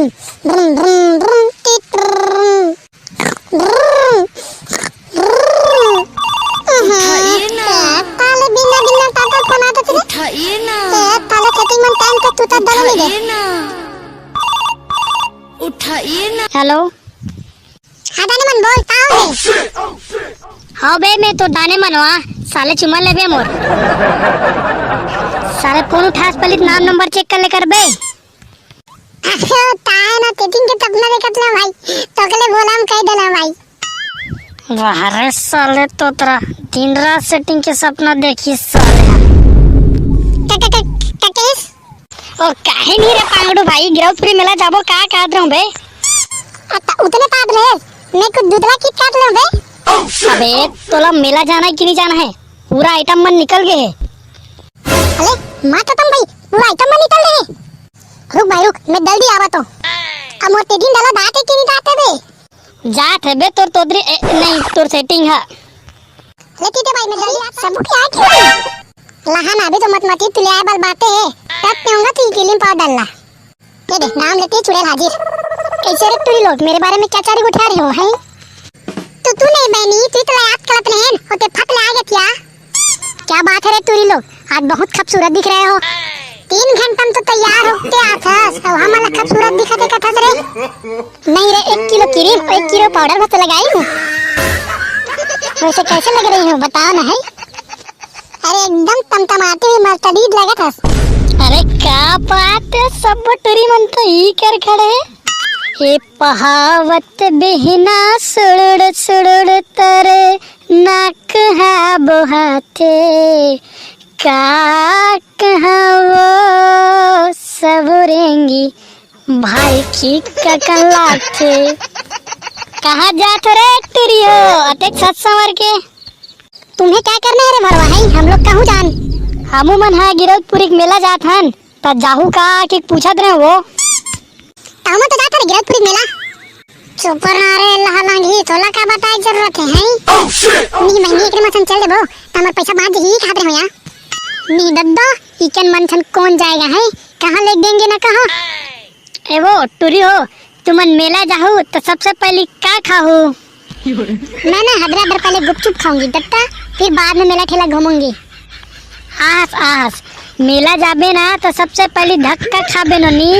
ब्रुम ब्रुम ब्रुम ताले बिना बिना पापा बनाते थे उठाइए ना ताले सेटिंग में टाइम पे तू तब दबा नहीं दे उठाइए ना। हेलो हाँ दाने मन बोलता हूँ हाँ बे मैं तो दाने मनवा साले चुमा ले बे मोर साले फोन उठास पलित नाम नंबर चेक कर ले कर बे अरे ताए ना सेटिंग के सपना देखत ले भाई तो के लिए बोला हम कह देना भाई वाह रे साले तो तेरा दिन रात सेटिंग के सपना देखी साले ककेस और काहे नहीं रे पांगड़ू भाई गिरफ्तारी मेला जाबो का काट रहूं बे उतने पाद ले मैं कुछ दूसरा की काट लूं बे अबे तोला मेला जाना है कि नहीं जाना है पूरा आइटम मन निकल गए है अरे मां तो तुम भाई पूरा आइटम में निकल रहे रुक भाई रुक मैं जल्दी आवा तो अब मोटे दिन डाला दाते की नहीं दाते बे जात है बे तोर तोदरी नहीं तोर सेटिंग है लेती दे भाई मैं जल्दी सब क्या क्यों लहान अभी तो मत तुले आए बाल बातें है तब पे होगा तो किलिम पाउडर डालना ये देख नाम लेते चुड़ैल हाजिर कैसे रे तुरी लोग मेरे बारे में क्या चारी उठा रहे हो हैं तो तू नहीं बहनी तू तो याद करत नहीं होते फक ले आ गया क्या बात है रे तुरी लोग आज बहुत खूबसूरत दिख रहे हो 3 घंटा में तो तैयार होते आथस अब हमारा खूबसूरत दिखते कथस रे नहीं रे 1 किलो क्रीम और 1 किलो पाउडर बस लगाई हूं वैसे कैसे लग रही हो बताओ ना है अरे एकदम तमतमाते हुए मर्तदीद लगत हस अरे क्या बात है सब टरी मन तो ही कर खड़े हे पहावत बिहना सुड़ सुड़ तरे नाक है बोहाते का कहाँ वो सबरेंगी भाई की ककन लाथे कहाँ जात रे टुरी हो अतेक सच संवर के तुम्हें क्या करना है रे भरवा है हम लोग कहूं जान हमू मन हा गिरफ्तपुरी मेला जात हन त जाहू का के पूछत रहे वो तामा तो जाता रे गिरफ्तपुरी मेला चुप रहा रे लहलांगी तोला का बताए जरूरत है नी महंगी एकरे मसन चल देबो हमर पैसा बात ही खात रहे या नी दद्दा इकन मनसन कौन जाएगा है कहां ले देंगे ना कहां ए वो टुरी हो तुमन मेला जाहू तो सबसे पहले का खाहू मैं ना हैदराबाद पहले गुपचुप खाऊंगी दत्ता फिर बाद में मेला ठेला घूमूंगी आस आस मेला जाबे ना तो सबसे पहले धक्का खाबे नी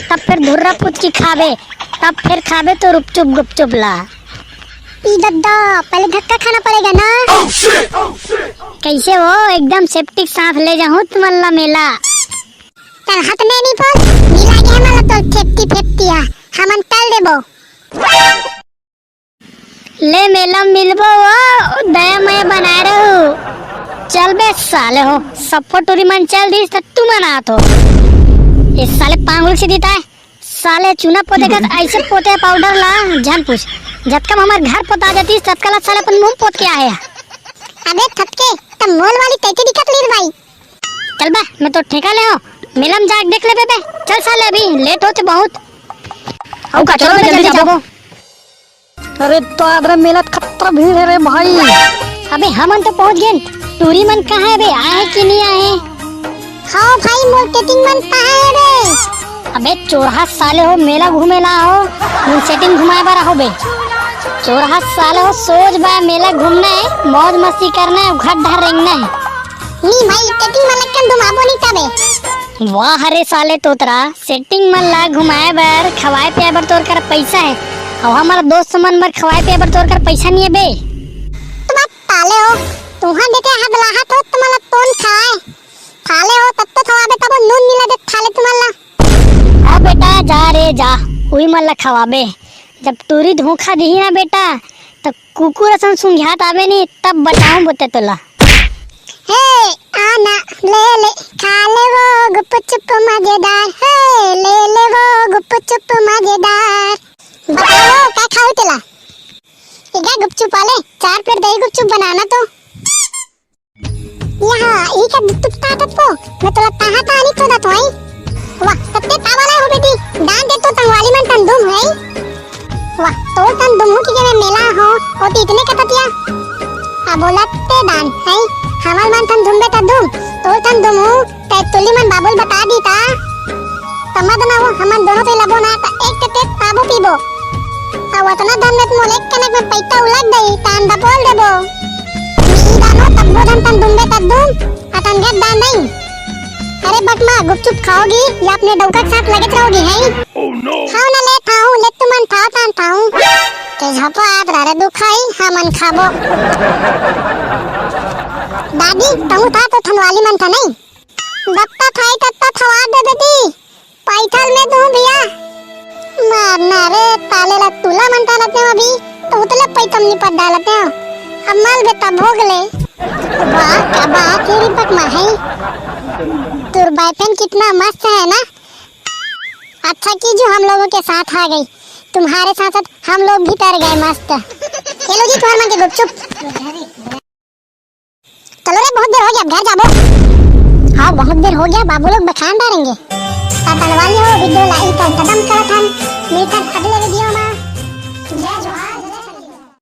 तब फिर धुर्रा पुचकी खाबे तब फिर खाबे तो रुपचुप गुपचुप ला ई दद्दा पहले धक्का खाना पड़ेगा ना कैसे हो एकदम सेफ्टी सांस ले जाऊं तुम्हारा मेला चल हाथ में नहीं पोस मिला के हमारा तो सेफ्टी फेफ्टिया हमन तल देबो ले मेला मिलबो वो दया मैं बना रहू चल बे साले हो सब फोटोरी मन चल दी तू मना तो ये साले पांगुल से देता है साले चूना पोते का ऐसे पोते पाउडर ला जान पूछ जब कम हमारे घर पोता जाती तत्काल साले अपन मुंह पोत के आए अबे थपके तब मोल वाली कैसे दिखत ली भाई चल बे मैं तो ठेका ले हो मेलम जाके देख ले बे चल साले अभी लेट होते बहुत औ का चलो जल्दी जाओ अरे तो आदरा मेला खतरा भीड़ है रे भाई अबे हमन तो पहुंच गए टूरी मन कहाँ है बे आए कि नहीं आए हाँ भाई मोर टेटिंग मन कहाँ है रे अबे चोरहा साले हो मेला घूमे ला हो मुन सेटिंग घुमाए बारा हो बे चोरहा साले हो सोच बा मेला घूमना है मौज मस्ती करना है घर ढार रेंगना है नी भाई टेटिंग मन लक्कन घुमाबो नहीं तबे वाह रे साले तोतरा सेटिंग मन ला घुमाए बर खवाए पिए बर तोर कर पैसा है और हमारा दोस्त मन बर खवाए पिए बर तोर कर पैसा नहीं है बे तुम ताले हो तुहां देते हाथ लाहत हो तुम्हाला तोन खाए थाले हो तब तो थवाबे तब नून मिला दे थाले तुम्हाला आ बेटा जा रे जा उही मन ला खवाबे जब टूरी धोखा दी ना बेटा तो कुकुर असन सुंघात आवे नहीं तब बताऊं बोते तोला हे आना ले खा ले वो गुपचुप मजेदार हे ले वो गुपचुप मजेदार बताओ क्या खाओ तेला इधर गुपचुप वाले 4 प्लेट दही गुपचुप बनाना तो यहाँ ये क्या दुत्तुप ताकत को मैं तोला ताहा तानी तो ना तो आई वाह सत्ते तावाला हो बेटी दान दे तो तंगवाली मन तन दुम है वाह तो तन दुम की जगह मेला हो और इतने कततिया अब बोलते दान है हमार मन तन दुम बेटा दुम तो तन दुम ते तुली मन बाबुल बता दी ता तमद ना वो हमन दोनों पे लबो ना त एक ते ताबो पीबो आ वतना धन में मोले कनक में पैसा उलग दई तान दपोल देबो मी दानो तब्बो धन तन दुंबे तद्दुम अतन गेट दान नहीं। अरे बटमा गुपचुप खाओगी या अपने डौका के साथ लगे रहोगी हैं? खाओ ना ले खाऊं ले तुमन खाओ तान खाऊं के झपो आत रे दुखाई हमन खाबो। दादी तू था तो थनवाली मन था नहीं दत्ता थाई तत्ता थवा दे देती पैथल में दूं भैया मारना रे ताले ला तुला मनता लगते अभी तो उतले पैतम नहीं पड़ डालते हो अब माल बेटा भोग ले। वाह क्या बात है रिपट में है तुर बॉयफ्रेंड कितना मस्त है ना। अच्छा की जो हम लोगों के साथ आ गई तुम्हारे साथ साथ हम लोग भी तर गए मस्त। चलो जी तुम्हारे मन के गुपचुप चलो रे बहुत देर हो गया अब घर जाबो। हाँ बहुत देर हो गया बाबू लोग बखान डालेंगे तनवाली